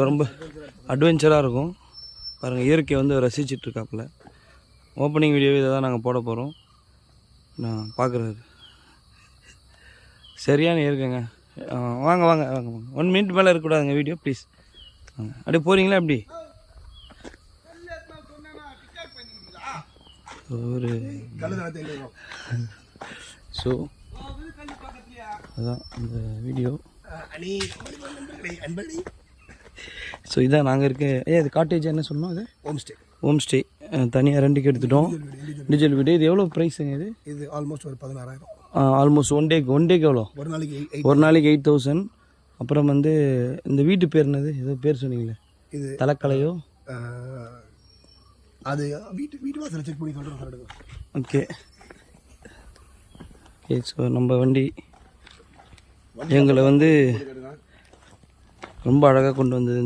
ரொம்ப அட்வென்ச்சராக இருக்கும் பாருங்கள். இயற்கையை வந்து ரசிச்சிட்ருக்காப்புல. ஓப்பனிங் வீடியோவே இதை தான் நாங்கள் போட போகிறோம். நான் பார்க்குறாரு. சரியான இயற்கைங்க. வாங்க வாங்க வாங்க வாங்க. 1 மினிட் மேலே இருக்கக்கூடாதுங்க வீடியோ ப்ளீஸ். வாங்க. அப்படியே போகிறீங்களா எப்படி? ஒரு ஸோ அதுதான் இந்த வீடியோ. ஸோ இதான் நாங்கள் இருக்க. இது காட்டேஜ் என்ன சொன்னோம்? அது ஹோம் ஸ்டே தனியாக ரெண்டுக்கு எடுத்துட்டோம். இண்டிவிஜுவல் வீடு. இது எவ்வளோ ப்ரைஸுங்க? இது ஆல்மோஸ்ட் ஒரு 16,000. ஆல்மோஸ்ட் ஒன் டேக்கு எவ்வளோ? ஒரு நாளைக்கு 8,000. அப்புறம் வந்து இந்த வீட்டு பேர் என்னது? ஏதோ பேர் சொன்னீங்களே, இது தலைக்கலையோ? அது வீட்டு வாசலை செக் பண்ணி சொல்கிறேன். ஓகே. ஸோ நம்ம வண்டி எங்களை வந்து ரொம்ப அழகாக கொண்டு வந்தது.